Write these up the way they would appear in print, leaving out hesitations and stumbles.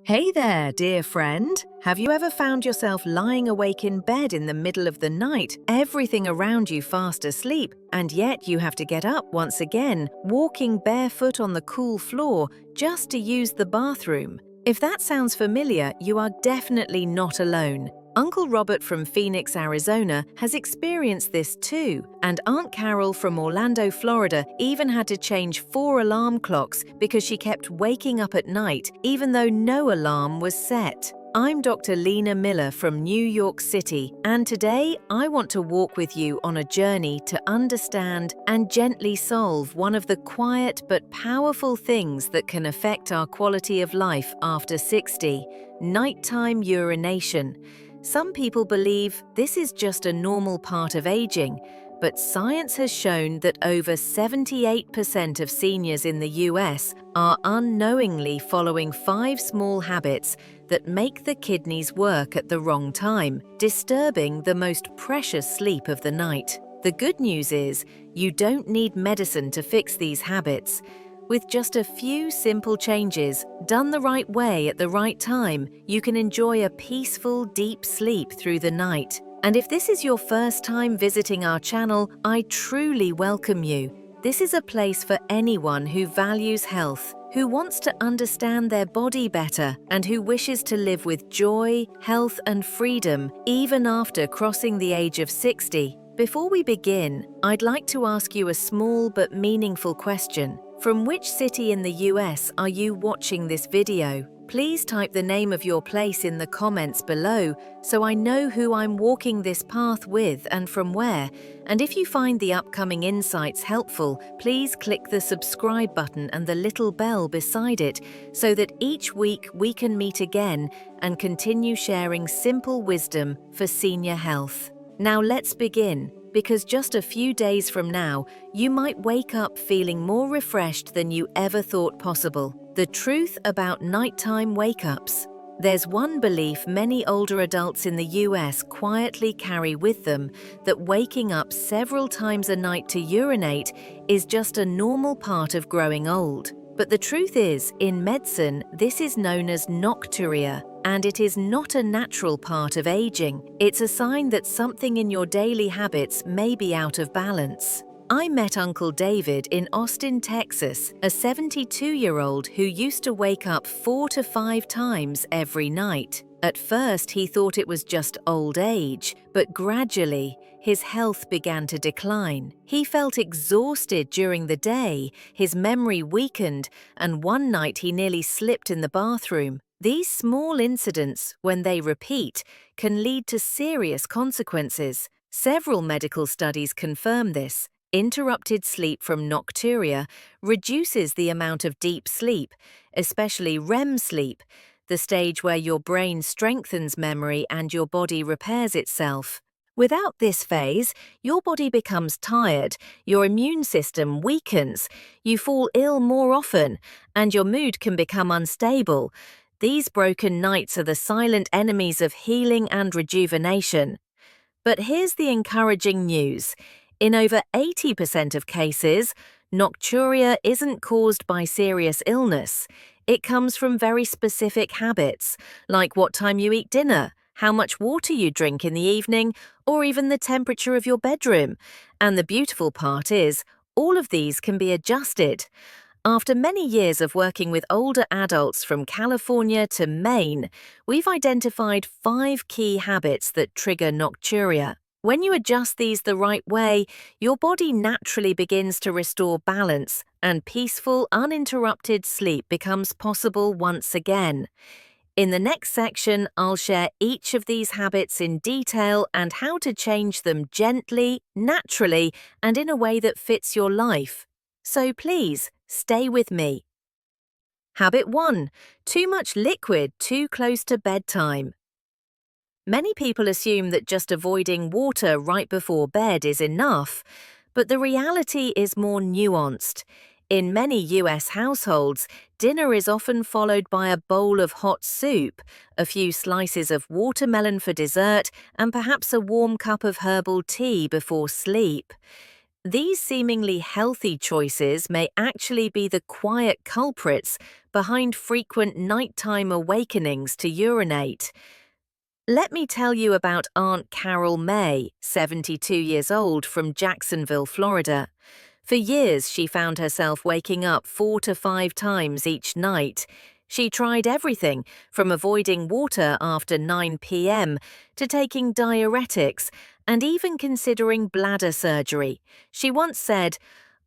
Hey there, dear friend. Have you ever found yourself lying awake in bed in the middle of the night, everything around you fast asleep, and yet you have to get up once again, walking barefoot on the cool floor just to use the bathroom? If that sounds familiar, you are definitely not alone. Uncle Robert from Phoenix, Arizona has experienced this too, and Aunt Carol from Orlando, Florida even had to change 4 alarm clocks because she kept waking up at night even though no alarm was set. I'm Dr. Lena Miller from New York City, and today I want to walk with you on a journey to understand and gently solve one of the quiet but powerful things that can affect our quality of life after 60, nighttime urination. Some people believe this is just a normal part of aging, but science has shown that over 78% of seniors in the US are unknowingly following 5 small habits that make the kidneys work at the wrong time, disturbing the most precious sleep of the night. The good news is, you don't need medicine to fix these habits. With just a few simple changes, done the right way at the right time, you can enjoy a peaceful, deep sleep through the night. And if this is your first time visiting our channel, I truly welcome you. This is a place for anyone who values health, who wants to understand their body better, and who wishes to live with joy, health, and freedom even after crossing the age of 60. Before we begin, I'd like to ask you a small but meaningful question. From which city in the US are you watching this video? Please type the name of your place in the comments below so I know who I'm walking this path with and from where. And if you find the upcoming insights helpful, please click the subscribe button and the little bell beside it so that each week we can meet again and continue sharing simple wisdom for senior health. Now let's begin, because just a few days from now, you might wake up feeling more refreshed than you ever thought possible. The truth about nighttime wake-ups. There's one belief many older adults in the US quietly carry with them, that waking up several times a night to urinate is just a normal part of growing old. But the truth is, in medicine, this is known as Nocturia, and it is not a natural part of aging. It's a sign that something in your daily habits may be out of balance. I met Uncle David in Austin, Texas, a 72-year-old who used to wake up 4 to 5 times every night. At first, he thought it was just old age, but gradually, his health began to decline. He felt exhausted during the day, his memory weakened, and one night he nearly slipped in the bathroom. These small incidents, when they repeat, can lead to serious consequences. Several medical studies confirm this. Interrupted sleep from Nocturia reduces the amount of deep sleep, especially REM sleep, the stage where your brain strengthens memory and your body repairs itself. Without this phase, your body becomes tired, your immune system weakens, you fall ill more often, and your mood can become unstable. These broken nights are the silent enemies of healing and rejuvenation. But here's the encouraging news. In over 80% of cases, nocturia isn't caused by serious illness. It comes from very specific habits, like what time you eat dinner, how much water you drink in the evening, or even the temperature of your bedroom. And the beautiful part is, all of these can be adjusted. After many years of working with older adults from California to Maine, we've identified 5 key habits that trigger nocturia. When you adjust these the right way, your body naturally begins to restore balance, and peaceful, uninterrupted sleep becomes possible once again. In the next section, I'll share each of these habits in detail and how to change them gently, naturally, and in a way that fits your life. So please, stay with me. Habit 1. Too much liquid too close to bedtime. Many people assume that just avoiding water right before bed is enough, but the reality is more nuanced. In many US households, dinner is often followed by a bowl of hot soup, a few slices of watermelon for dessert, and perhaps a warm cup of herbal tea before sleep. These seemingly healthy choices may actually be the quiet culprits behind frequent nighttime awakenings to urinate. Let me tell you about Aunt Carol May, 72 years old, from Jacksonville, Florida. For years, she found herself waking up 4 to 5 times each night. She tried everything from avoiding water after 9 p.m. to taking diuretics and even considering bladder surgery. She once said,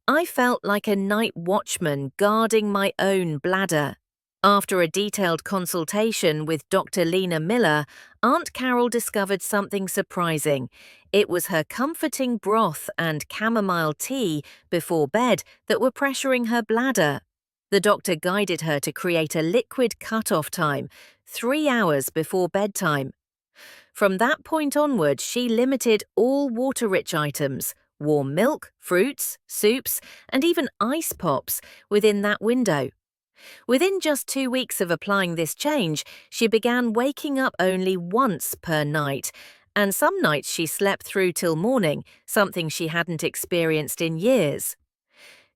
"I felt like a night watchman guarding my own bladder." After a detailed consultation with Dr. Lena Miller, Aunt Carol discovered something surprising. It was her comforting broth and chamomile tea before bed that were pressuring her bladder. The doctor guided her to create a liquid cutoff time, 3 hours before bedtime. From that point onward, she limited all water-rich items, warm milk, fruits, soups, and even ice pops within that window. Within just 2 weeks of applying this change, she began waking up only once per night, and some nights she slept through till morning, something she hadn't experienced in years.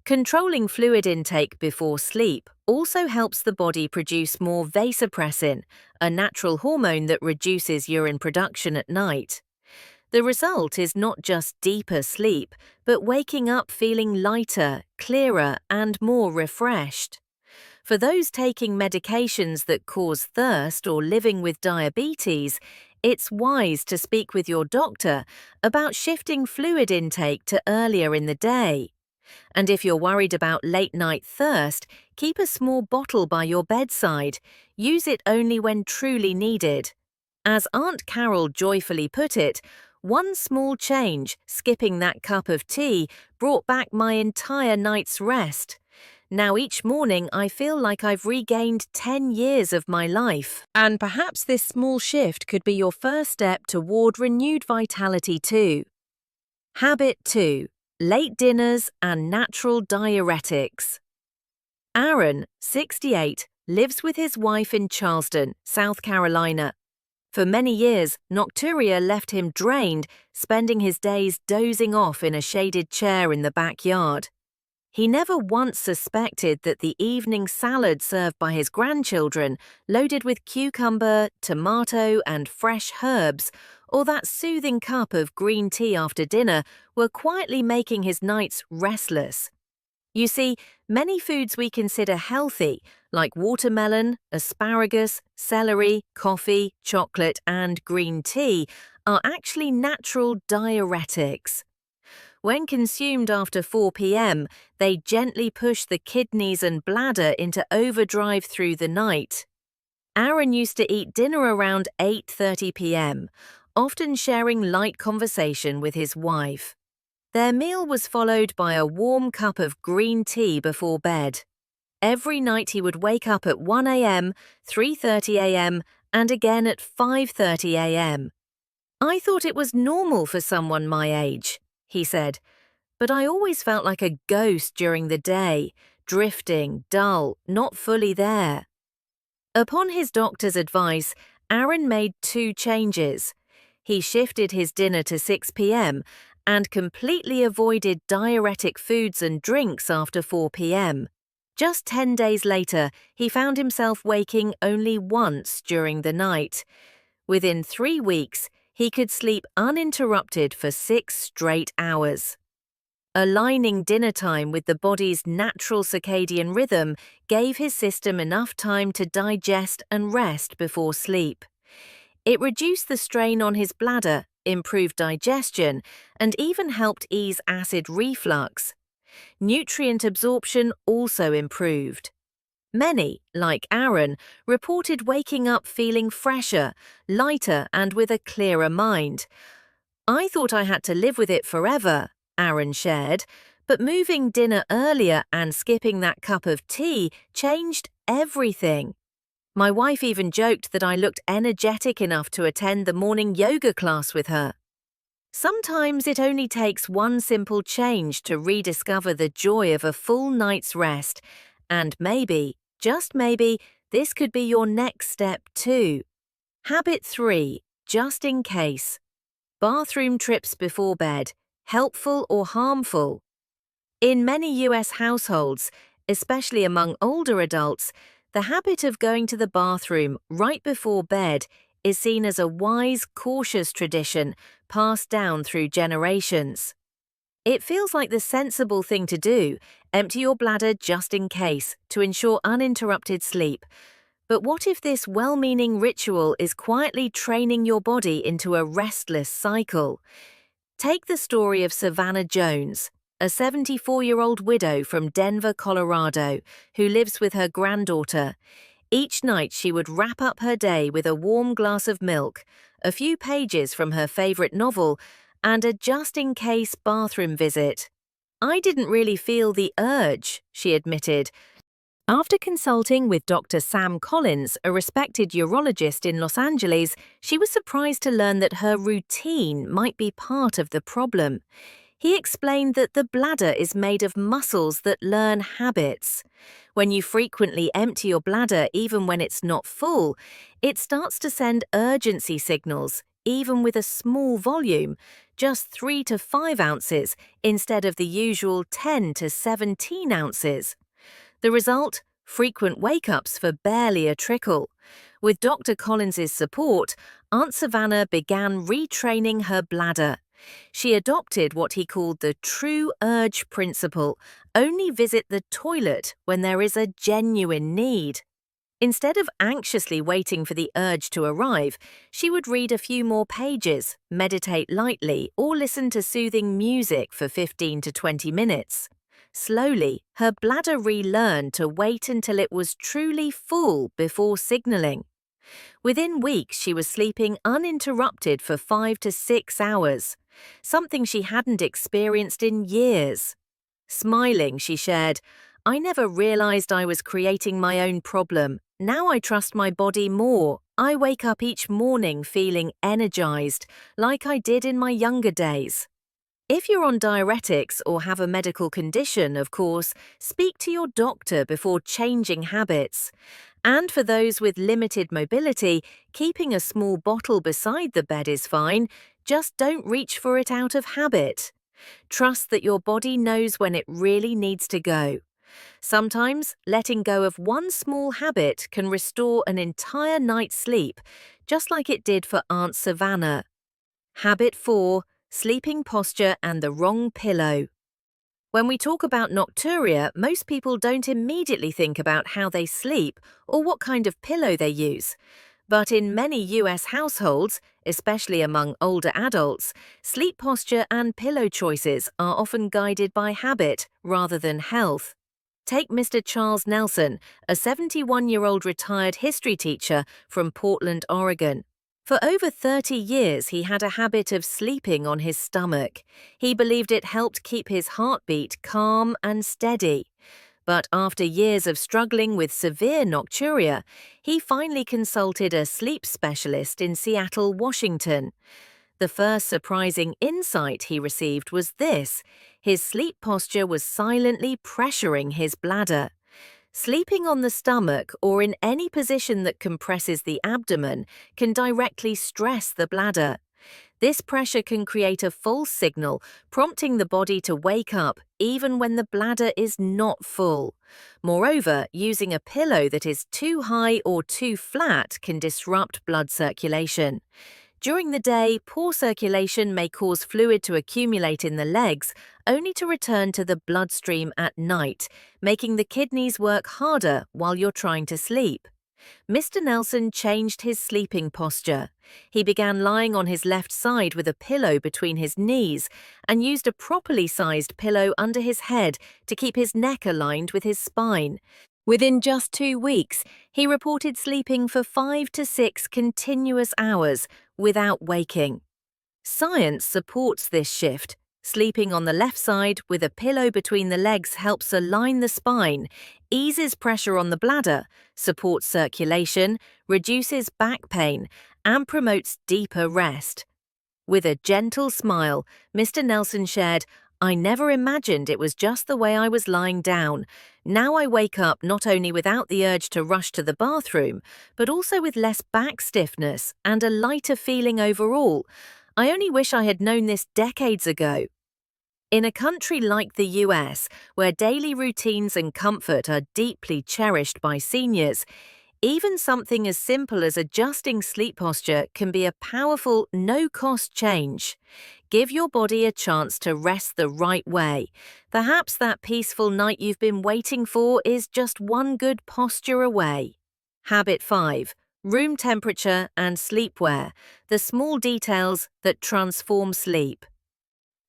Controlling fluid intake before sleep also helps the body produce more vasopressin, a natural hormone that reduces urine production at night. The result is not just deeper sleep, but waking up feeling lighter, clearer, and more refreshed. For those taking medications that cause thirst or living with diabetes, it's wise to speak with your doctor about shifting fluid intake to earlier in the day. And if you're worried about late-night thirst, keep a small bottle by your bedside. Use it only when truly needed. As Aunt Carol joyfully put it, "One small change, skipping that cup of tea, brought back my entire night's rest. Now each morning I feel like I've regained 10 years of my life." And perhaps this small shift could be your first step toward renewed vitality too. Habit 2. Late dinners and natural diuretics. Aaron, 68, lives with his wife in Charleston, South Carolina. For many years, Nocturia left him drained, spending his days dozing off in a shaded chair in the backyard. He never once suspected that the evening salad served by his grandchildren, loaded with cucumber, tomato, and fresh herbs, or that soothing cup of green tea after dinner, were quietly making his nights restless. You see, many foods we consider healthy, like watermelon, asparagus, celery, coffee, chocolate, and green tea, are actually natural diuretics. When consumed after 4 p.m., they gently push the kidneys and bladder into overdrive through the night. Aaron used to eat dinner around 8:30 p.m., often sharing light conversation with his wife. Their meal was followed by a warm cup of green tea before bed. Every night he would wake up at 1 a.m., 3:30 a.m., and again at 5:30 a.m. "I thought it was normal for someone my age," he said, "but I always felt like a ghost during the day, drifting, dull, not fully there." Upon his doctor's advice, Aaron made 2 changes. He shifted his dinner to 6 p.m. and completely avoided diuretic foods and drinks after 4 p.m. Just 10 days later, he found himself waking only once during the night. Within 3 weeks, he could sleep uninterrupted for 6 straight hours. Aligning dinner time with the body's natural circadian rhythm gave his system enough time to digest and rest before sleep. It reduced the strain on his bladder, improved digestion, and even helped ease acid reflux. Nutrient absorption also improved. Many, like Aaron, reported waking up feeling fresher, lighter, and with a clearer mind. "I thought I had to live with it forever," Aaron shared, "but moving dinner earlier and skipping that cup of tea changed everything. My wife even joked that I looked energetic enough to attend the morning yoga class with her." Sometimes it only takes one simple change to rediscover the joy of a full night's rest, and maybe, just maybe, this could be your next step too. Habit 3. Just in case. Bathroom trips before bed. helpful or harmful? In many US households, especially among older adults, the habit of going to the bathroom right before bed is seen as a wise, cautious tradition passed down through generations. It feels like the sensible thing to do, empty your bladder just in case, to ensure uninterrupted sleep. But what if this well-meaning ritual is quietly training your body into a restless cycle? Take the story of Savannah Jones, a 74-year-old widow from Denver, Colorado, who lives with her granddaughter. Each night she would wrap up her day with a warm glass of milk, a few pages from her favorite novel, and a just-in-case bathroom visit. "I didn't really feel the urge," she admitted. After consulting with Dr. Sam Collins, a respected urologist in Los Angeles, she was surprised to learn that her routine might be part of the problem. He explained that the bladder is made of muscles that learn habits. When you frequently empty your bladder even when it's not full, it starts to send urgency signals, even with a small volume, just 3 to 5 ounces instead of the usual 10 to 17 ounces. The result? Frequent wake-ups for barely a trickle. With Dr. Collins's support, Aunt Savannah began retraining her bladder. She adopted what he called the true urge principle: only visit the toilet when there is a genuine need. Instead of anxiously waiting for the urge to arrive, she would read a few more pages, meditate lightly, or listen to soothing music for 15 to 20 minutes. Slowly, her bladder relearned to wait until it was truly full before signaling. Within weeks, she was sleeping uninterrupted for 5 to 6 hours, something she hadn't experienced in years. Smiling, she shared, "I never realized I was creating my own problem. Now I trust my body more. I wake up each morning feeling energized, like I did in my younger days." If you're on diuretics or have a medical condition, of course, speak to your doctor before changing habits. And for those with limited mobility, keeping a small bottle beside the bed is fine, just don't reach for it out of habit. Trust that your body knows when it really needs to go. Sometimes, letting go of one small habit can restore an entire night's sleep, just like it did for Aunt Savannah. Habit 4. Sleeping posture and the wrong pillow. When we talk about nocturia, most people don't immediately think about how they sleep or what kind of pillow they use. But in many US households, especially among older adults, sleep posture and pillow choices are often guided by habit rather than health. Take Mr. Charles Nelson, a 71-year-old retired history teacher from Portland, Oregon. For over 30 years, he had a habit of sleeping on his stomach. He believed it helped keep his heartbeat calm and steady. But after years of struggling with severe nocturia, he finally consulted a sleep specialist in Seattle, Washington. The first surprising insight he received was this: his sleep posture was silently pressuring his bladder. Sleeping on the stomach or in any position that compresses the abdomen can directly stress the bladder. This pressure can create a false signal, prompting the body to wake up even when the bladder is not full. Moreover, using a pillow that is too high or too flat can disrupt blood circulation. During the day, poor circulation may cause fluid to accumulate in the legs, only to return to the bloodstream at night, making the kidneys work harder while you're trying to sleep. Mr. Nelson changed his sleeping posture. He began lying on his left side with a pillow between his knees and used a properly sized pillow under his head to keep his neck aligned with his spine. Within just 2 weeks, he reported sleeping for 5 to 6 continuous hours without waking. Science supports this shift. Sleeping on the left side with a pillow between the legs helps align the spine, eases pressure on the bladder, supports circulation, reduces back pain, and promotes deeper rest. With a gentle smile, Mr. Nelson shared, "I never imagined it was just the way I was lying down. Now I wake up not only without the urge to rush to the bathroom, but also with less back stiffness and a lighter feeling overall. I only wish I had known this decades ago." In a country like the US, where daily routines and comfort are deeply cherished by seniors, even something as simple as adjusting sleep posture can be a powerful, no-cost change. Give your body a chance to rest the right way. Perhaps that peaceful night you've been waiting for is just one good posture away. Habit 5. Room temperature and sleepwear, the small details that transform sleep.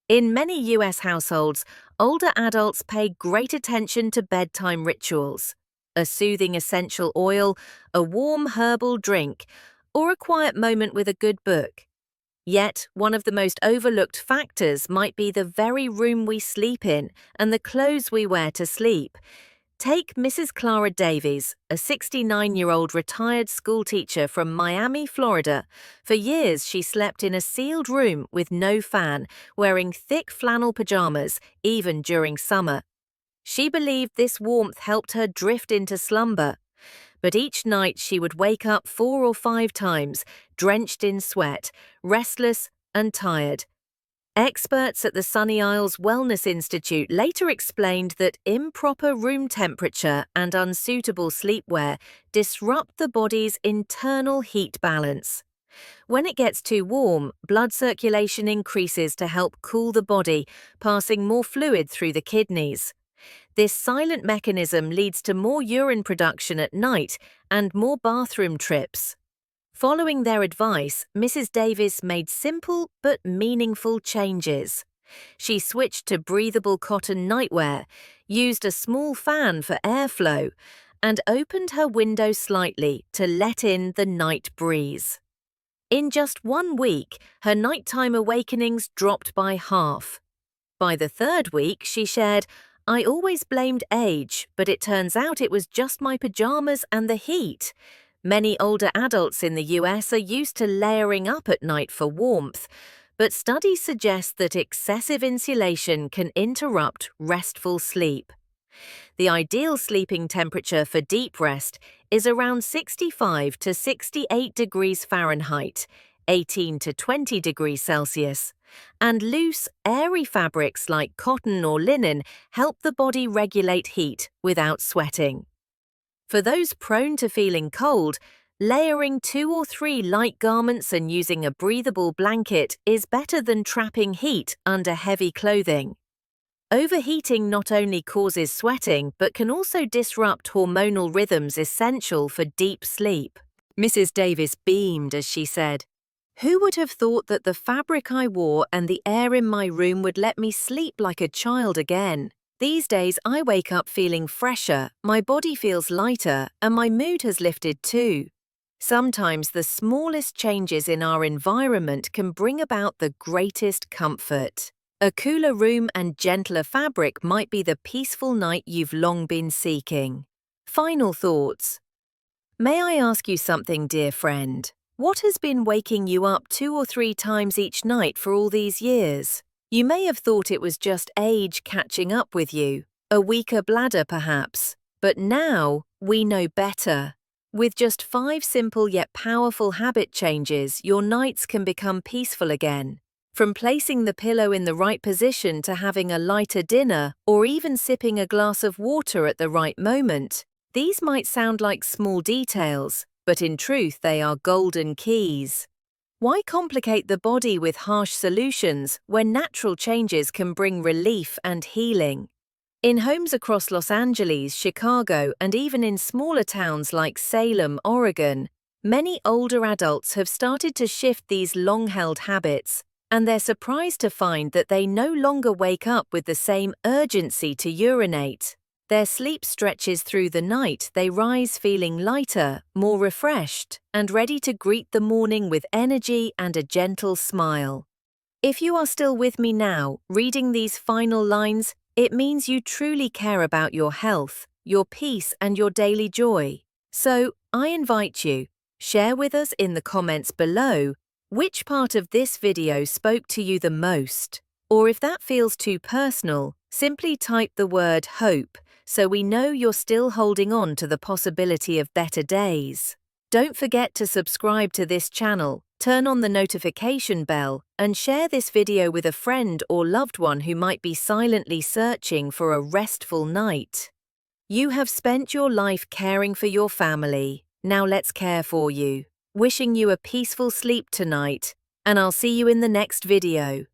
In many US households, older adults pay great attention to bedtime rituals. A soothing essential oil, a warm herbal drink, or a quiet moment with a good book. Yet, one of the most overlooked factors might be the very room we sleep in and the clothes we wear to sleep. Take Mrs. Clara Davies, a 69-year-old retired schoolteacher from Miami, Florida. For years, she slept in a sealed room with no fan, wearing thick flannel pajamas, even during summer. She believed this warmth helped her drift into slumber. But each night she would wake up 4 or 5 times, drenched in sweat, restless and tired. Experts at the Sunny Isles Wellness Institute later explained that improper room temperature and unsuitable sleepwear disrupt the body's internal heat balance. When it gets too warm, blood circulation increases to help cool the body, passing more fluid through the kidneys. This silent mechanism leads to more urine production at night and more bathroom trips. Following their advice, Mrs. Davis made simple but meaningful changes. She switched to breathable cotton nightwear, used a small fan for airflow, and opened her window slightly to let in the night breeze. In just 1 week, her nighttime awakenings dropped by half. By the 3rd week, she shared, "I always blamed age, but it turns out it was just my pajamas and the heat." Many older adults in the US are used to layering up at night for warmth, but studies suggest that excessive insulation can interrupt restful sleep. The ideal sleeping temperature for deep rest is around 65 to 68 degrees Fahrenheit, 18 to 20 degrees Celsius, and loose, airy fabrics like cotton or linen help the body regulate heat without sweating. For those prone to feeling cold, layering 2 or 3 light garments and using a breathable blanket is better than trapping heat under heavy clothing. Overheating not only causes sweating but can also disrupt hormonal rhythms essential for deep sleep. Mrs. Davis beamed as she said, "Who would have thought that the fabric I wore and the air in my room would let me sleep like a child again? These days I wake up feeling fresher, my body feels lighter, and my mood has lifted too." Sometimes the smallest changes in our environment can bring about the greatest comfort. A cooler room and gentler fabric might be the peaceful night you've long been seeking. Final thoughts. May I ask you something, dear friend? What has been waking you up 2 or 3 times each night for all these years? You may have thought it was just age catching up with you, a weaker bladder perhaps, but now we know better. With just 5 simple yet powerful habit changes, your nights can become peaceful again. From placing the pillow in the right position to having a lighter dinner or even sipping a glass of water at the right moment, these might sound like small details, but in truth they are golden keys. Why complicate the body with harsh solutions when natural changes can bring relief and healing? In homes across Los Angeles, Chicago, and even in smaller towns like Salem, Oregon, many older adults have started to shift these long-held habits, and they're surprised to find that they no longer wake up with the same urgency to urinate. Their sleep stretches through the night, they rise feeling lighter, more refreshed, and ready to greet the morning with energy and a gentle smile. If you are still with me now, reading these final lines, it means you truly care about your health, your peace, and your daily joy. So, I invite you, share with us in the comments below which part of this video spoke to you the most. Or if that feels too personal, simply type the word hope, so we know you're still holding on to the possibility of better days. Don't forget to subscribe to this channel turn on the notification bell, and share this video with a friend or loved one who might be silently searching for a restful night. You have spent your life caring for your family. Now let's care for you. Wishing you a peaceful sleep tonight, and I'll see you in the next video.